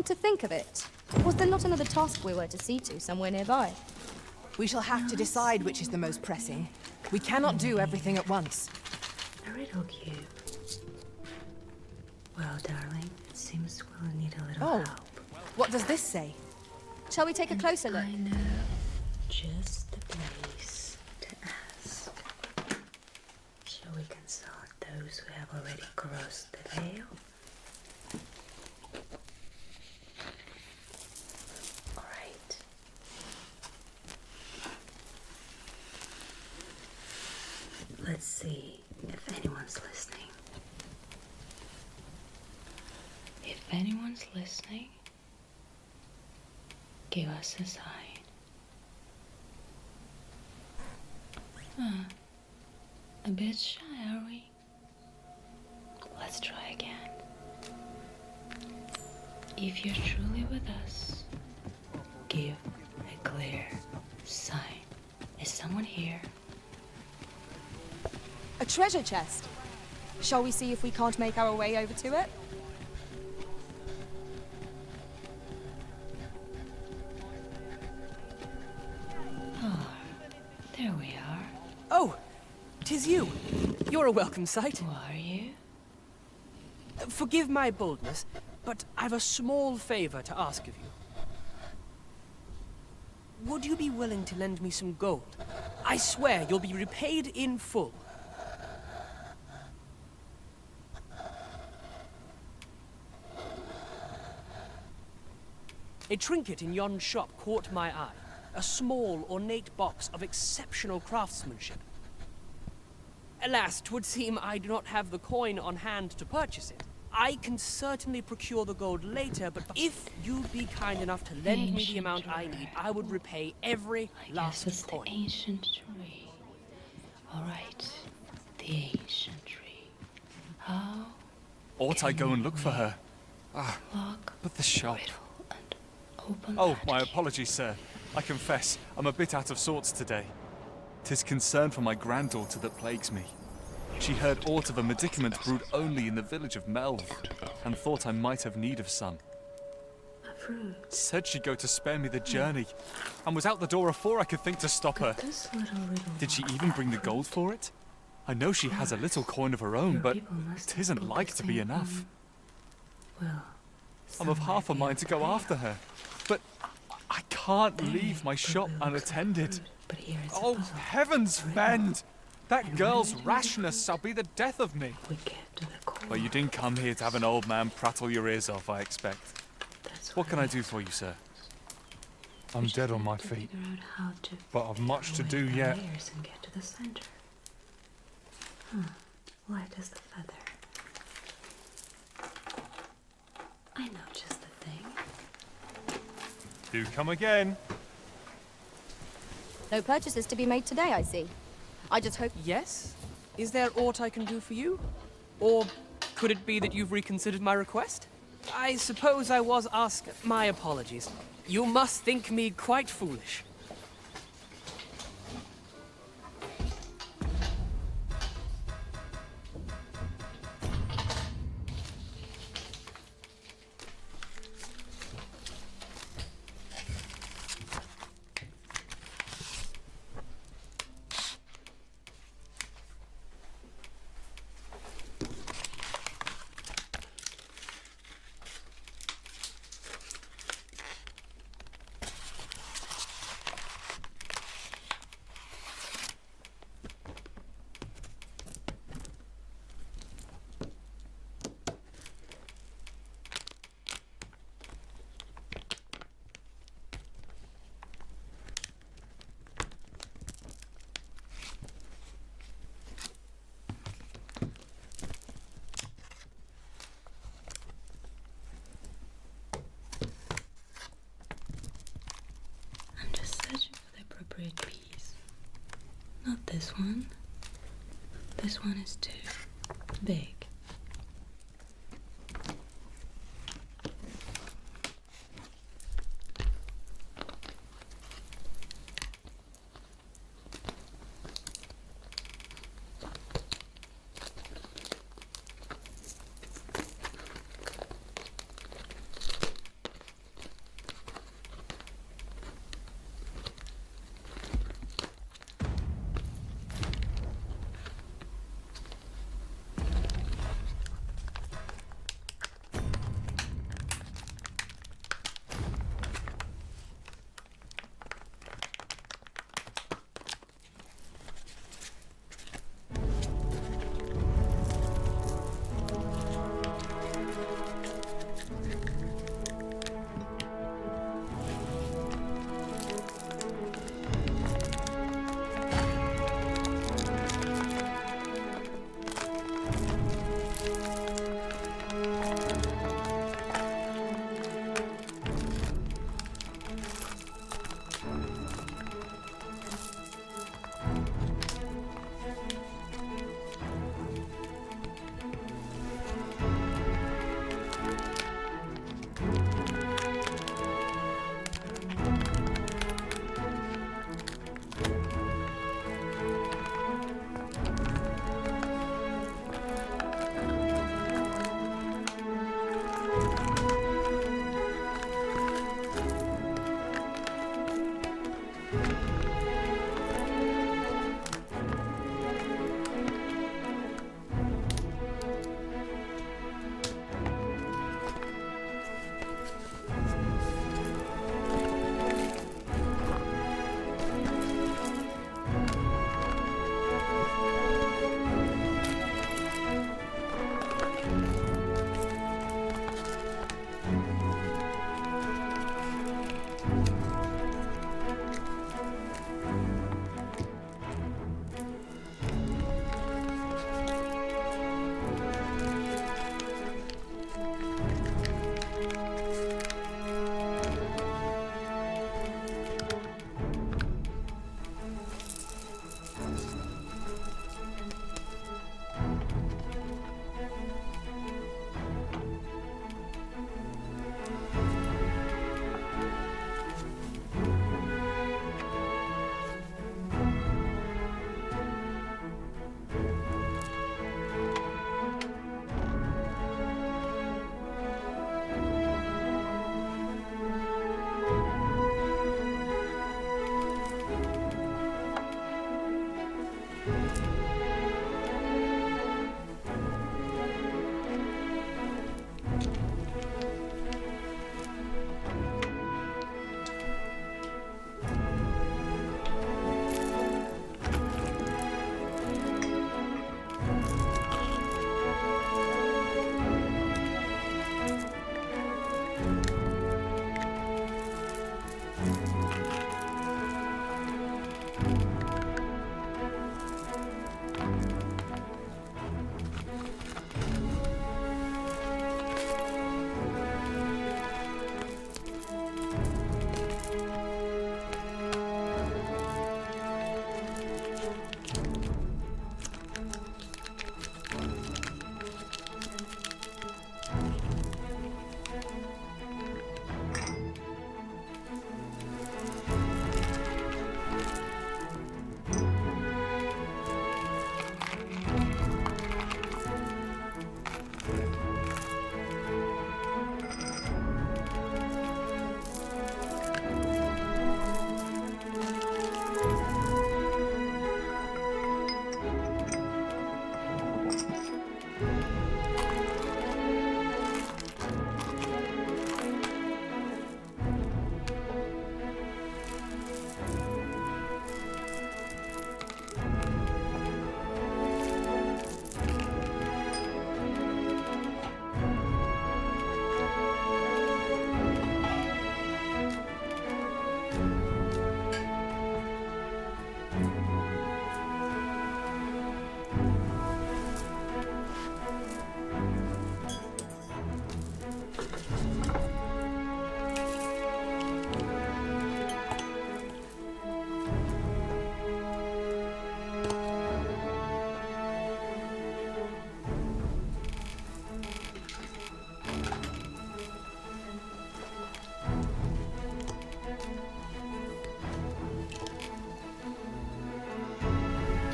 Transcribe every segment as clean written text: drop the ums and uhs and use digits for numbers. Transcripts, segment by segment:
To think of it, was there not another task we were to see to somewhere nearby? We shall have to decide which is the most pressing. We cannot do everything at once. A riddle cube. Well, darling, it seems we'll need a little Oh. help. What does this say? Shall we take a closer look? I know just the place to ask. Shall we consult those who have already crossed the veil? All right. Let's see if anyone's listening. If anyone's listening, give us a sign. A bit shy, are we? Let's try again. If you're truly with us, give a clear sign. Is someone here? A treasure chest. Shall we see if we can't make our way over to it? There we are. Oh, 'tis you. You're a welcome sight. Who are you? Forgive my boldness, but I've a small favor to ask of you. Would you be willing to lend me some gold? I swear you'll be repaid in full. A trinket in yon shop caught my eye. A small, ornate box of exceptional craftsmanship. Alas, 'twould seem I do not have the coin on hand to purchase it. I can certainly procure the gold later, but if you'd be kind enough to lend me the amount I need, I would repay every I guess last it's the coin. ancient tree. All right, the ancient tree. How Ought I go and look for her? lock, But the shop. riddle, and open Oh, that my key? apologies, sir. I confess, I'm a bit out of sorts today. 'Tis concern for my granddaughter that plagues me. She heard aught of a medicament brewed only in the village of Melve, and thought I might have need of some. A fruit. Said she'd go to spare me the journey, and was out the door afore I could think to stop her. This little riddle. Did she even bring the gold for it? I know she has a little coin of her own, Your but people must have 'tisn't put the like to be same enough. thing. Well, I'm of half a mind to go after her, but I can't leave my shop unattended. But here it's Oh, a puzzle. heavens fend! That girl's rashness shall be the death of me. We get to the core. Well, you didn't come here to have an old man prattle your ears off, I expect. That's What can I do for you, sir? I'm We just dead on have my to feet, figure out how to but I've much to get do away from yet. layers and get to the center. Light as the feather. I know just the thing. Do come again. No purchases to be made today, I see. I just hope... Yes? Is there aught I can do for you? Or could it be that you've reconsidered my request? I suppose I was asked. My apologies. You must think me quite foolish. I'm just searching for the appropriate piece. Not this one. This one is too big.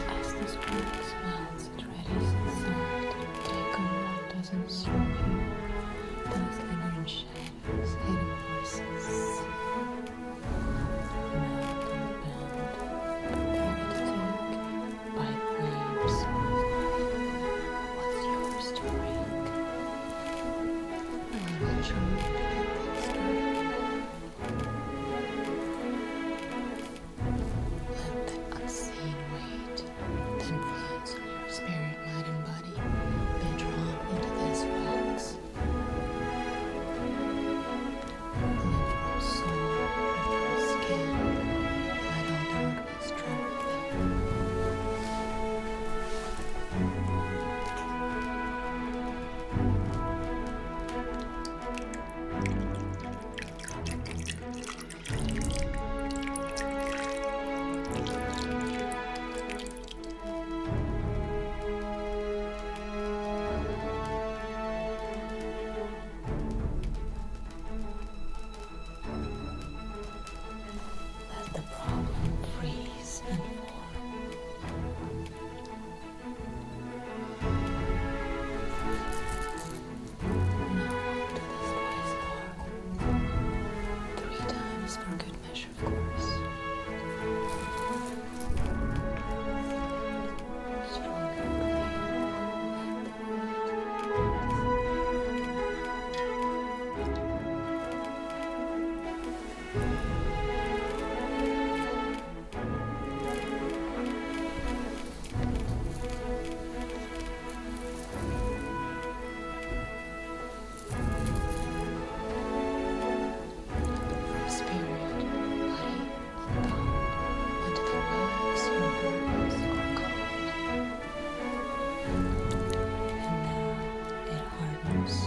As this work smells, it readies and soft. Take on what doesn't serve you. Those lingering shadows, hidden voices. Melt and bend. Prepare to take. By waves of life. What's yours to bring? I will join you to that story. Let the unseen weight, the influence of your spirit, mind, and body be drawn into these rocks. Lift from soul, rift from skin, let all darkness tremble them. Let the problem freeze and form. Now on to this wise quarrel. 3 times for good measure, of course. Strong and from spirit, body, and thought, unto the rags your burdens are called. And now it hardens.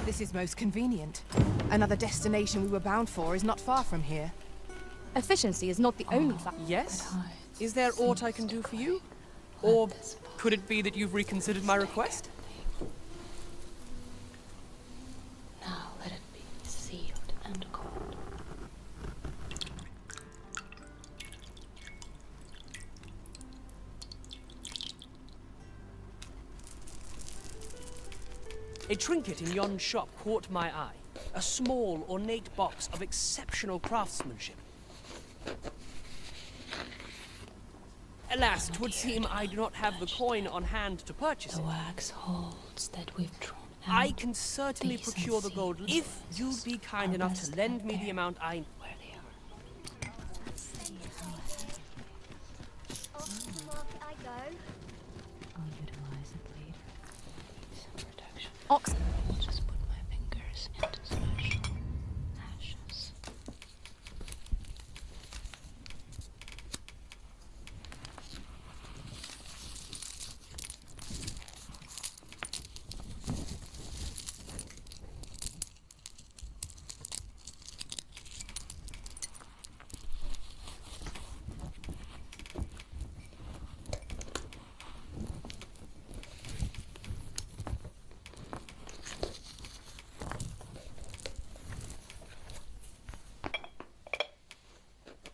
This is most convenient. Another destination we were bound for is not far from here. Efficiency is not the only factor. Yes? Is there aught I can do for you? Or could it be that you've reconsidered my request? Now let it be sealed and cold. A trinket in yon shop caught my eye. A small, ornate box of exceptional craftsmanship. Alas, 'twould seem I do not have the coin on hand to purchase The it. wax holds that we've drawn I out can certainly procure the gold if you'd be kind Our enough to best lend out me the there. amount I... where they are. Off to the market I go. I'll utilize it later. Some protection. Ox. I'll just put my fingers into special ashes.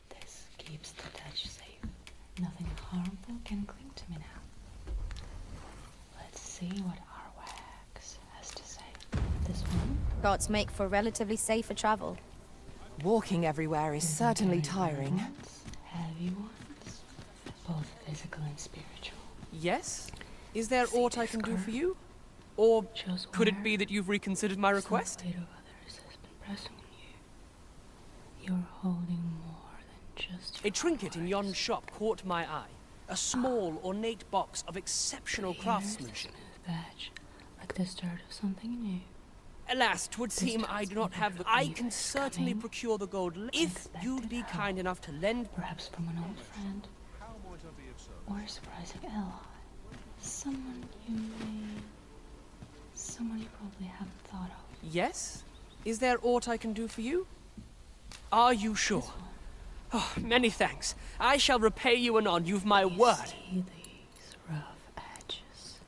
This keeps the touch safe. Nothing harmful can cling to me now. Let's see what our wax has to say. This one? Gods make for relatively safer travel. Walking everywhere is certainly Very light tiring. ones, heavy ones, both physical and spiritual. Yes? Is there aught I can do for you? Or Just could it where be that you've reconsidered my request? some weight of others has been pressing on you. You're holding more than just A trinket in yon shop caught my eye. A small, ornate box of exceptional craftsmanship. Smooth badge, like the start of something new. Alas, 'twould seem I do not have the... I can certainly coming. procure the gold if you'd be kind enough to lend... Perhaps from an old friend, or a surprising ally. Someone you probably haven't thought of. Yes? Is there aught I can do for you? Are you sure? Oh, many thanks. I shall repay you anon, you've my word. See these rough edges?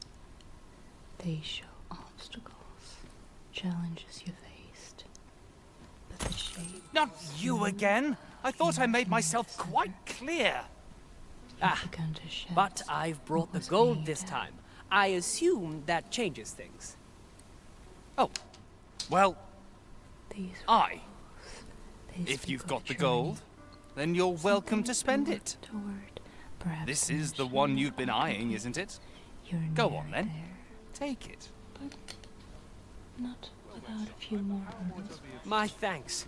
They show obstacles, challenges you faced. But the shape Not you again! I thought I made myself quite clear. Ah, began to shed. but I've brought the was gold made this there. time. I assume that changes things. Oh, well, These aye. they If speak you've of got the journey, gold, then you're welcome to spend something it. toward perhaps This is the finishing one you've been up. eyeing, isn't it? You're Go on, nearly then. there, Take it. but not without a few more hurdles. My thanks.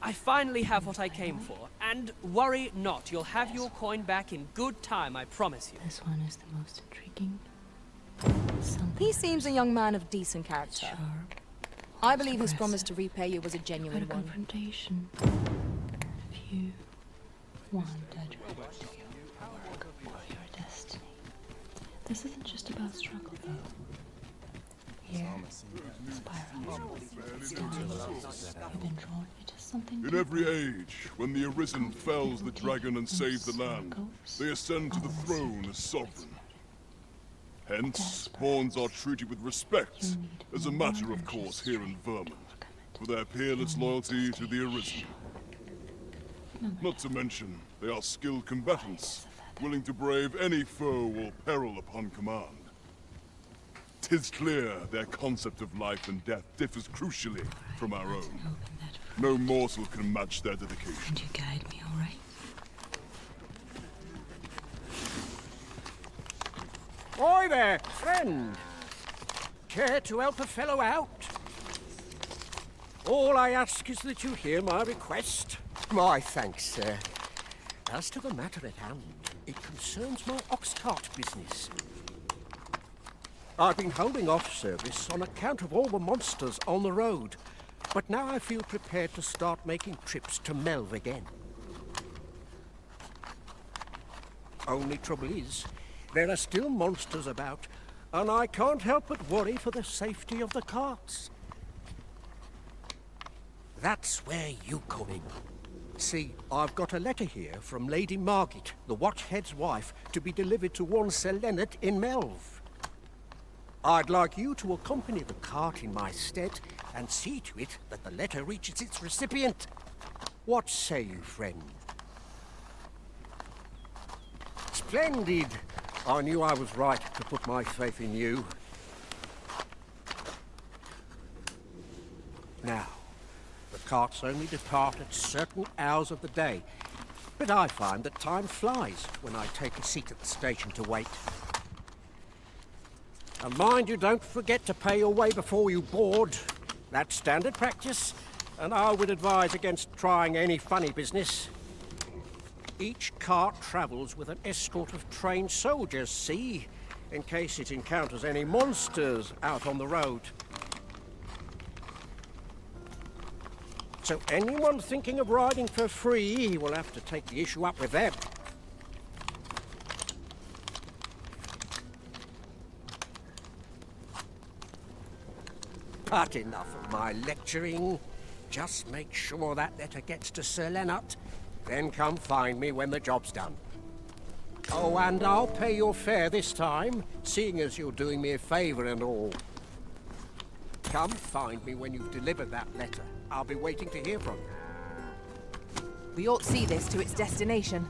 I finally have what I came for. And worry not, you'll have your coin back in good time, I promise you. This one is the most intriguing. Something He seems a young man of decent character. sharp, I believe his aggressive. promise to repay you was a Quite genuine a one. confrontation. If you want that work or your destiny. This isn't just about struggle, though. Here, Spiral. It's down. You've been drawn into something In every age, when the Arisen fells the dragon and saves the land, they ascend to the throne as sovereign. Hence, pawns are treated with respect, as a matter of course here in Vermund, for their peerless loyalty to the Arisen. Not to mention, they are skilled combatants, willing to brave any foe or peril upon command. 'Tis clear their concept of life and death differs crucially from our own. Open that front. No mortal can match their dedication. And you guide me, all right? Oi there, friend. Care to help a fellow out? All I ask is that you hear my request. My thanks, sir. As to the matter at hand, it concerns my ox cart business. I've been holding off service on account of all the monsters on the road, but now I feel prepared to start making trips to Melv again. Only trouble is, there are still monsters about, and I can't help but worry for the safety of the carts. That's where you come in. See, I've got a letter here from Lady Margit, the Watchhead's wife, to be delivered to one Sir Leonard in Melv. I'd like you to accompany the cart in my stead and see to it that the letter reaches its recipient. What say you, friend? Splendid! I knew I was right to put my faith in you. carts only depart at certain hours of the day. But I find that time flies when I take a seat at the station to wait. And mind you, don't forget to pay your way before you board. That's standard practice, and I would advise against trying any funny business. Each cart travels with an escort of trained soldiers, see? In case it encounters any monsters out on the road. So anyone thinking of riding for free will have to take the issue up with them. But enough of my lecturing. Just make sure that letter gets to Sir Leonard. Then come find me when the job's done. Oh, and I'll pay your fare this time, seeing as you're doing me a favour and all. Come find me when you've delivered that letter. I'll be waiting to hear from you. We ought see this to its destination.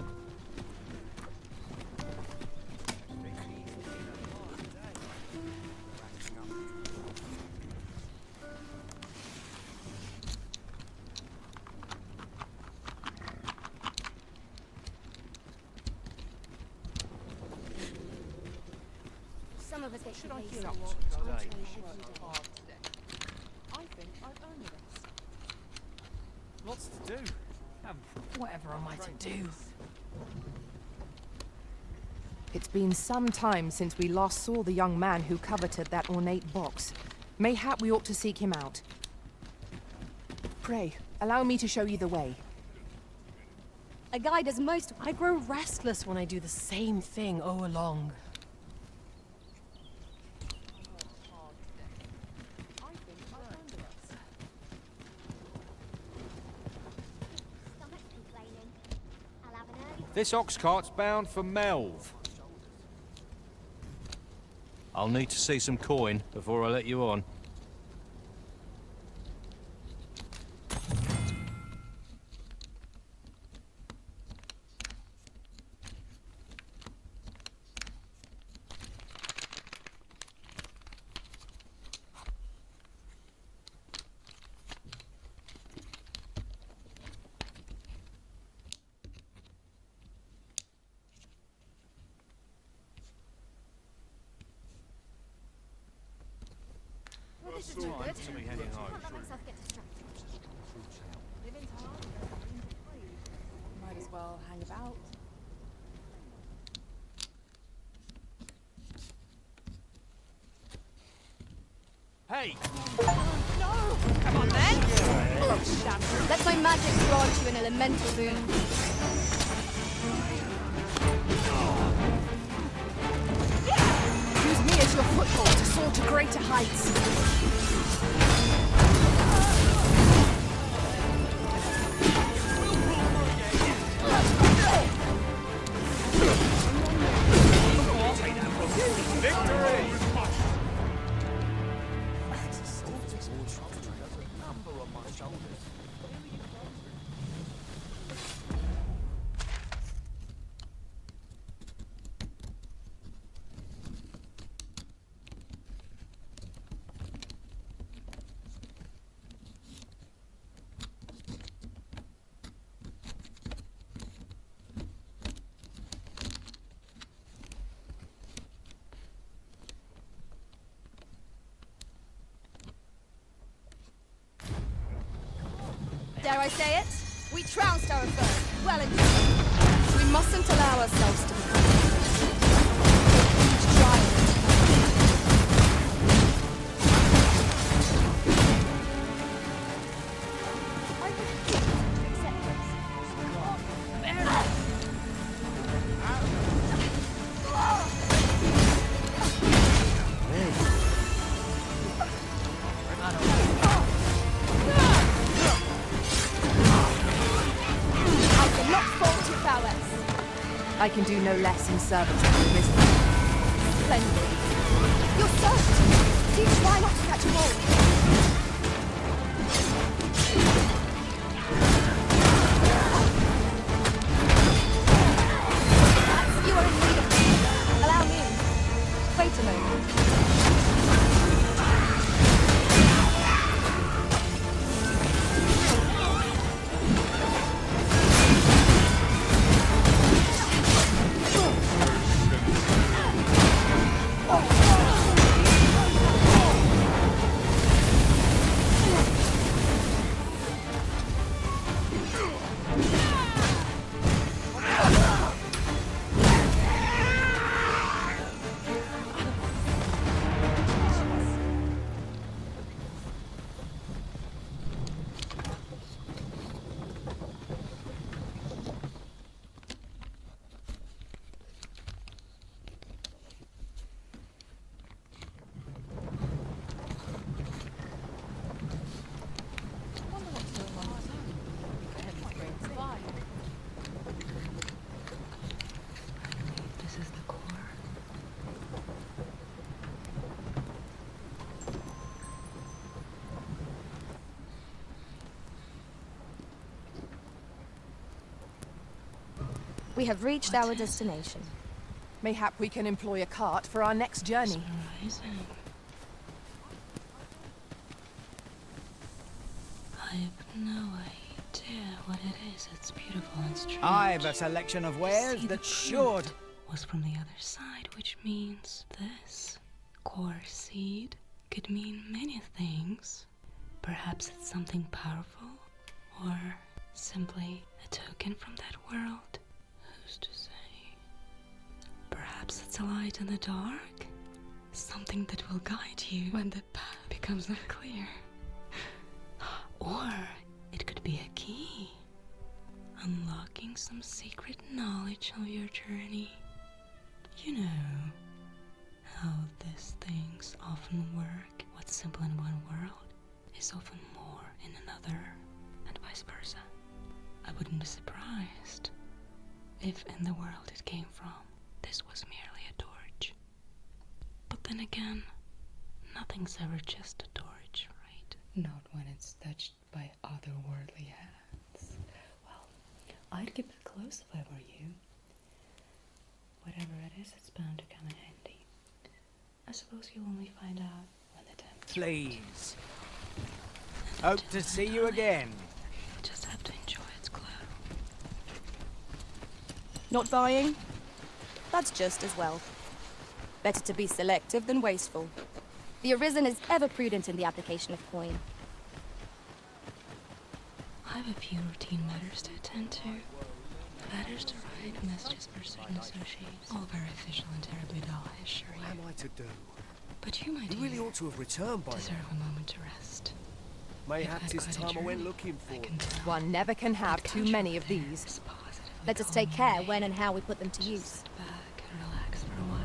Some of us get Should I lazy. hear I'm out trying today? every day. I think I've earned this. Lots to do. Whatever am I to do? It's been some time since we last saw the young man who coveted that ornate box. Mayhap we ought to seek him out. Pray, allow me to show you the way. A guy does most. I grow restless when I do the same thing all along. This ox cart's bound for Melv. I'll need to see some coin before I let you on. Well, this is no good. Can't let myself get distracted. Living's hard. Might as well hang about. Hey! Let my magic grant you an elemental boon. Use me as your foothold to soar to greater heights. Dare I say it? We trounced our foe. Well and good. We mustn't allow ourselves to become a huge giant. I refuse to accept I cannot fault your prowess. I can do no less in service of your wisdom. Splendid. You're soaked. Do try not to catch a cold. You are in need of me. Allow me. Wait a moment. We have reached our destination. Mayhap we can employ a cart for our next journey. Horizon. I have no idea what it is that's beautiful and strange. I've a selection of wares See, the that should. fruit was from the other side, which means this. Core seed could mean many things. Perhaps it's something powerful, or simply a token from that world. Who's to say? Perhaps it's a light in the dark. Something that will guide you when the path becomes unclear. Or it could be a key, unlocking some secret knowledge of your journey. You know how these things often work. What's simple in one world is often more in another, and vice versa. I wouldn't be surprised if in the world it came from, this was merely a torch. But then again, nothing's ever just a torch, right? Not when it's touched by otherworldly hands. Well, I'd keep it close if I were you. Whatever it is, it's bound to come in handy. I suppose you'll only find out when the time is Please. Hope to see you again. You just have to enjoy its glow. Not buying? That's just as well. Better to be selective than wasteful. The Arisen is ever prudent in the application of coin. I have a few routine matters to attend to. Letters to write, messages for certain associates. All very official and terribly dull, I assure you. What am I to do? But you, my You dear, really ought to have returned by deserve a moment to rest. Mayhaps You've it's had quite a time I went journey, looking for. I can tell. One never can have That too couch many over of there these. is positively Let us take care calming. when and how we put them to use. Sit back and relax for a while.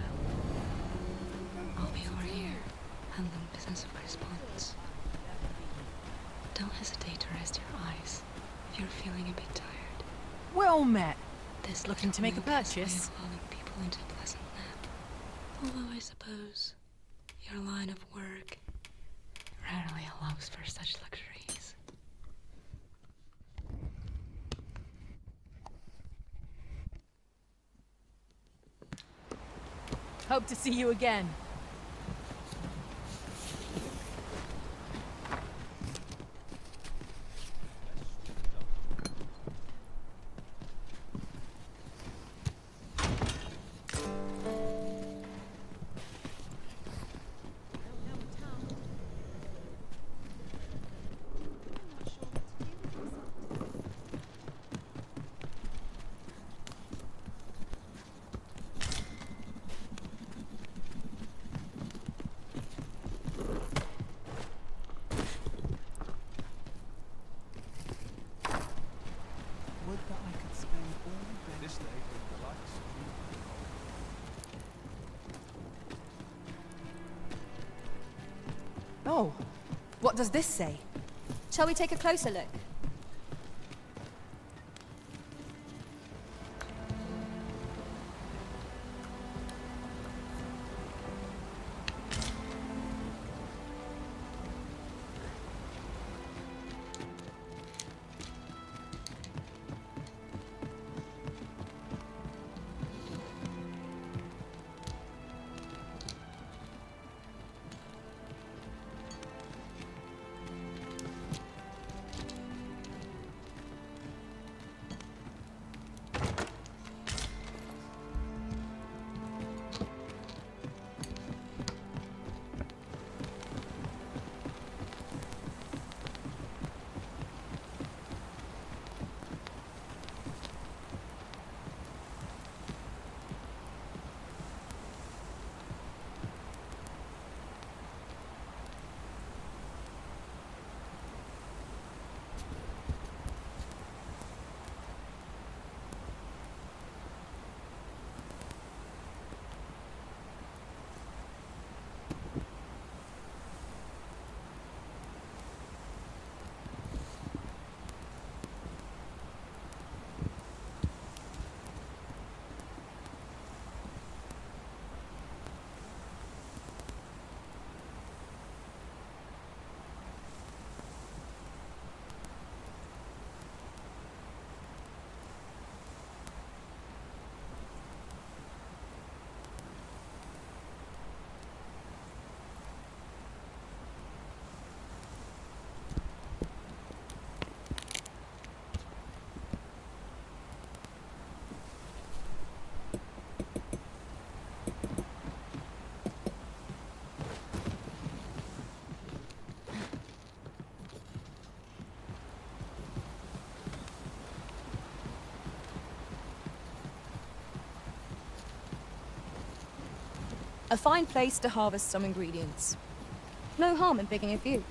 I'll be over here, handling business of correspondence. Don't hesitate to rest your eyes if you're feeling a bit tired. Well met. This Looking to make a purchase purchase? way of lulling people into a pleasant nap. Although I suppose your line of work rarely allows for such luxuries. Hope to see you again. Would that I could spend all day this day with the likes of you. Oh, what does this say? Shall we take a closer look? A fine place to harvest some ingredients. No harm in picking a few.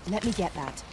Let me get that.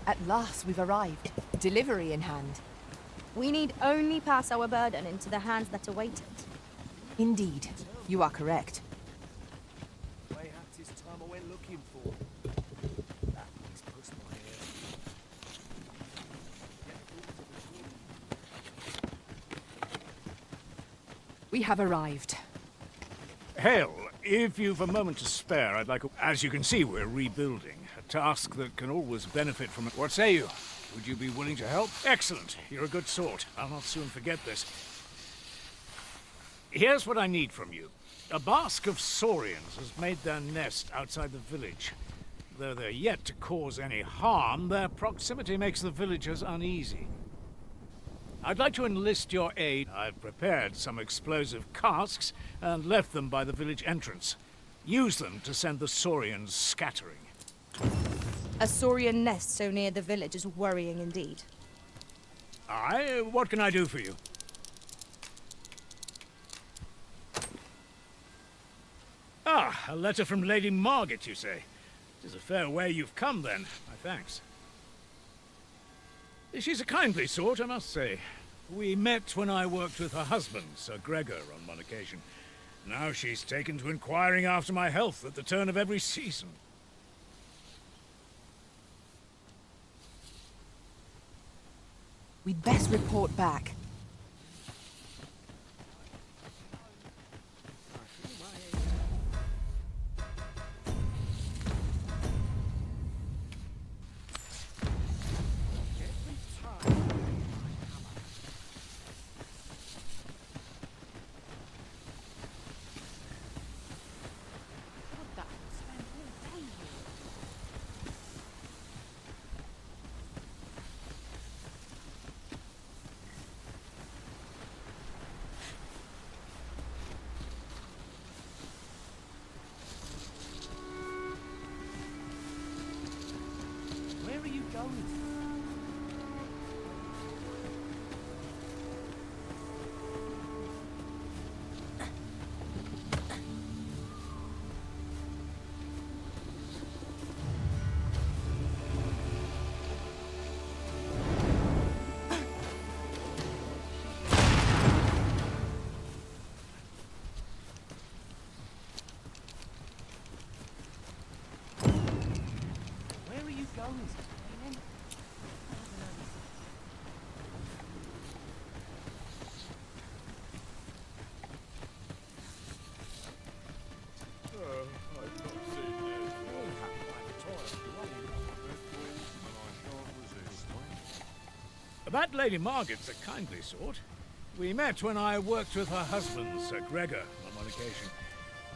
At last we've arrived. Delivery in hand. We need only pass our burden into the hands that await it. Indeed. You are correct. Mayhaps it's time I went looking for. That makes puss my hair. We have arrived. Hail, if you've a moment to spare, I'd like... As you can see, we're rebuilding. A task that can always benefit from it. What say you? Would you be willing to help? Excellent. You're a good sort. I'll not soon forget this. Here's what I need from you. A bask of saurians has made their nest outside the village. Though they're yet to cause any harm, their proximity makes the villagers uneasy. I'd like to enlist your aid. I've prepared some explosive casks and left them by the village entrance. Use them to send the saurians scattering. A saurian nest so near the village is worrying indeed. Aye, what can I do for you? Ah, a letter from Lady Margit, you say? It is a fair way you've come, then. My thanks. She's a kindly sort, I must say. We met when I worked with her husband, Sir Gregor, on one occasion. Now she's taken to inquiring after my health at the turn of every season. We'd best report back. Where are you going? Where are you going? That Lady Margit's a kindly sort. We met when I worked with her husband, Sir Gregor, on one occasion.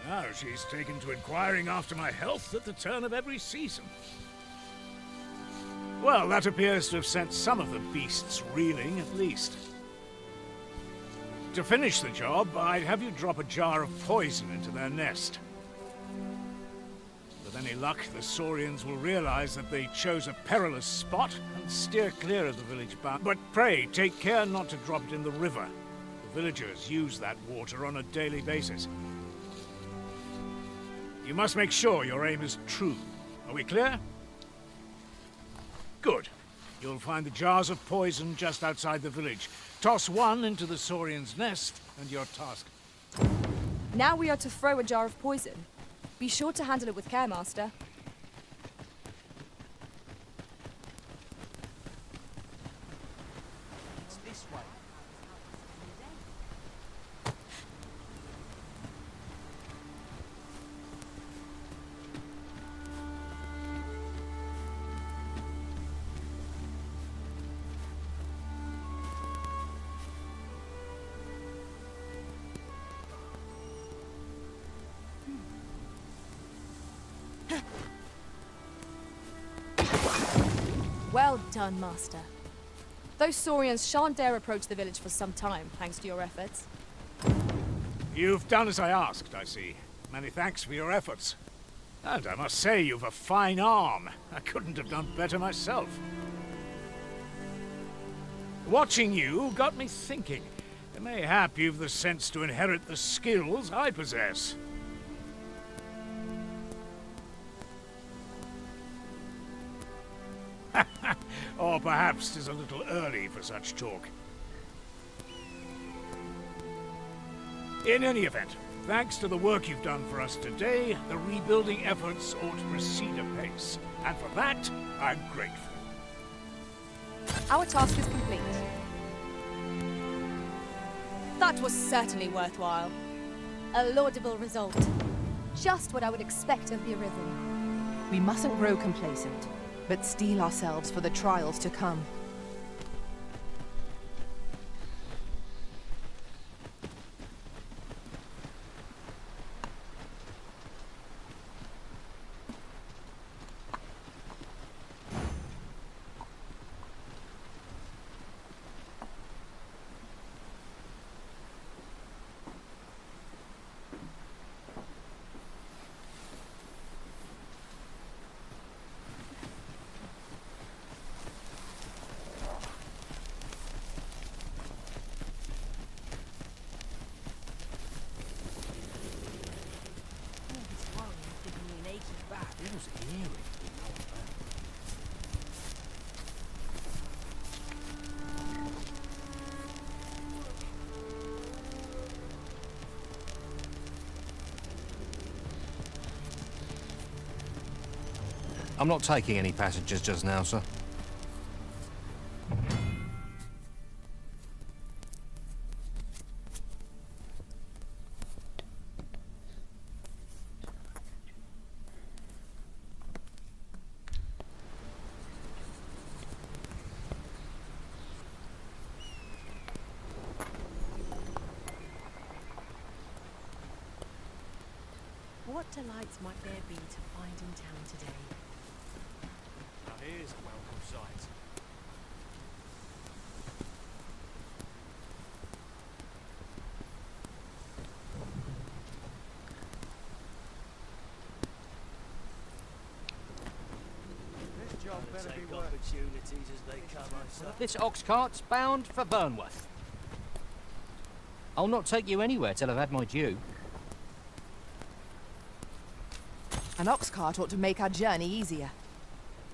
Now she's taken to inquiring after my health at the turn of every season. Well, that appears to have sent some of the beasts reeling, at least. To finish the job, I'd have you drop a jar of poison into their nest. With any luck, the Saurians will realize that they chose a perilous spot and steer clear of the village bound. But pray, take care not to drop it in the river. The villagers use that water on a daily basis. You must make sure your aim is true. Are we clear? Good. You'll find the jars of poison just outside the village. Toss one into the Saurian's nest, and you're tasked. Now we are to throw a jar of poison. Be sure to handle it with care, Master. It's this way. Well done, Master. Those Saurians shan't dare approach the village for some time, thanks to your efforts. You've done as I asked, I see. Many thanks for your efforts. And I must say, you've a fine arm. I couldn't have done better myself. Watching you got me thinking. Mayhap you've the sense to inherit the skills I possess. Or perhaps 'tis a little early for such talk. In any event, thanks to the work you've done for us today, the rebuilding efforts ought to proceed apace. And for that, I'm grateful. Our task is complete. That was certainly worthwhile. A laudable result. Just what I would expect of the Arisen. We mustn't grow complacent, but steel ourselves for the trials to come. I'm not taking any passengers just now, sir. What delights might there be to find in town today? Now here's a welcome sight. This job better be worth opportunities as they come, I say. This ox cart's bound for Burnworth. I'll not take you anywhere till I've had my due. An ox cart ought to make our journey easier.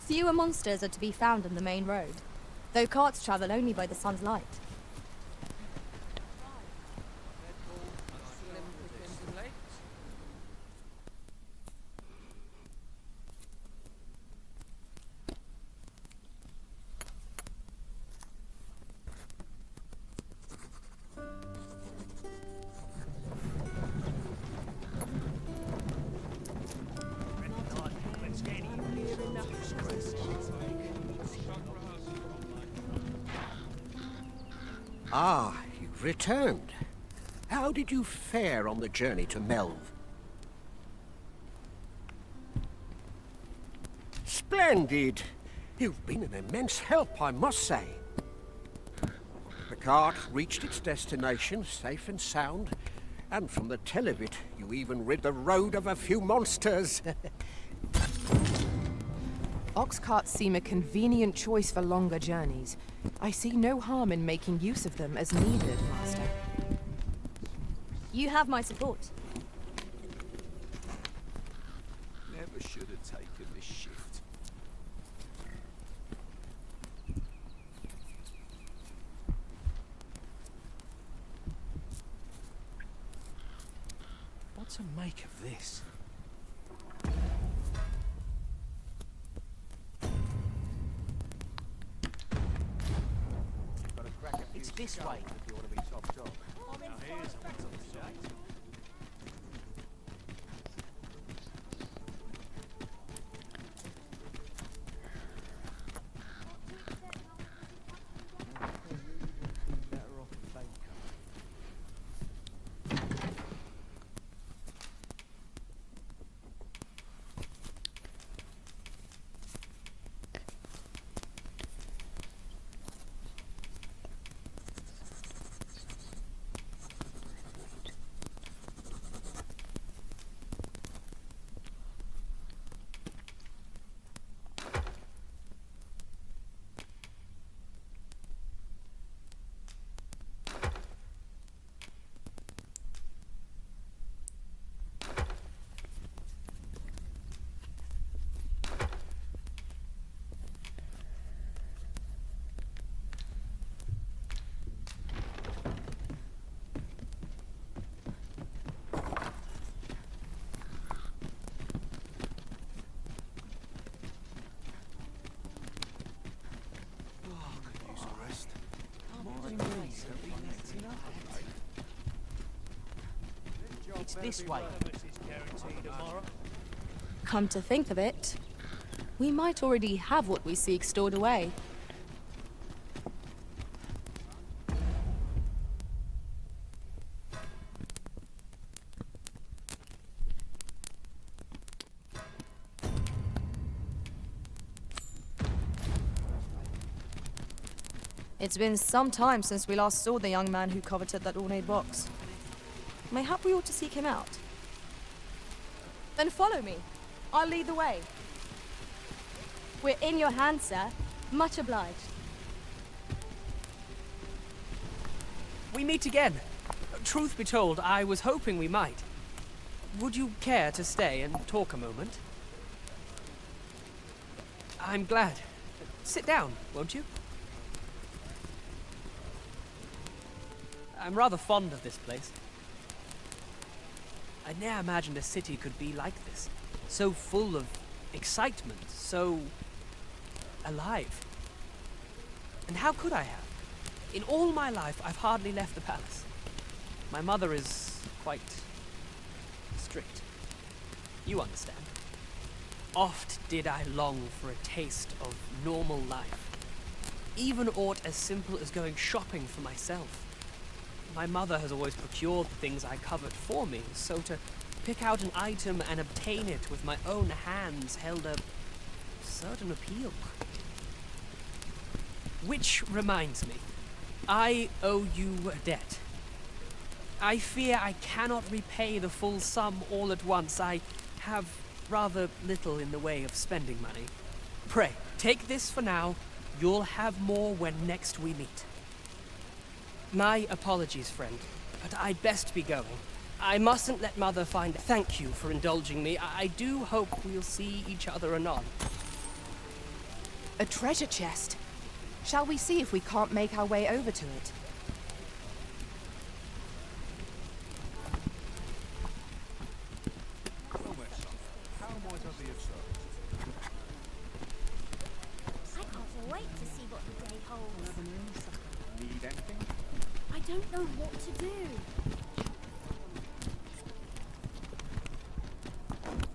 Fewer monsters are to be found on the main road, though carts travel only by the sun's light. Ah, you've returned. How did you fare on the journey to Melv? Splendid! You've been an immense help, I must say. The cart reached its destination safe and sound, and from the tell of it, you even rid the road of a few monsters. Ox carts seem a convenient choice for longer journeys. I see no harm in making use of them as needed, Master. You have my support. Never should have taken this shift. What to make of this? It's this way if you want to be top dog. It's this way. Come to think of it, we might already have what we seek stored away. It's been some time since we last saw the young man who coveted that ornate box. Mayhap we ought to seek him out. Then follow me. I'll lead the way. We're in your hands, sir. Much obliged. We meet again. Truth be told, I was hoping we might. Would you care to stay and talk a moment? I'm glad. Sit down, won't you? I'm rather fond of this place. I ne'er imagined a city could be like this. So full of excitement, so alive. And how could I have? In all my life, I've hardly left the palace. My mother is quite strict. You understand. Oft did I long for a taste of normal life. Even aught as simple as going shopping for myself. My mother has always procured the things I covet for me, so to pick out an item and obtain it with my own hands held a certain appeal. Which reminds me, I owe you a debt. I fear I cannot repay the full sum all at once. I have rather little in the way of spending money. Pray, take this for now. You'll have more when next we meet. My apologies, friend, but I'd best be going. I mustn't let Mother find... Thank you for indulging me. I do hope we'll see each other anon. A treasure chest. Shall we see if we can't make our way over to it? I can't wait to see what the day holds. Need anything? I don't know what to do.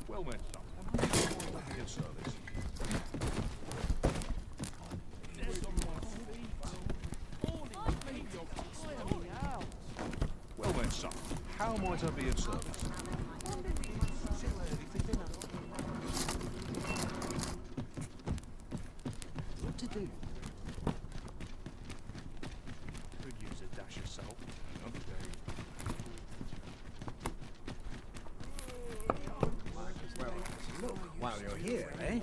Well met, son. Service. Well met, son. How might I be of service? do. Could use a dash of salt. Another day. Well, look while you're here, eh?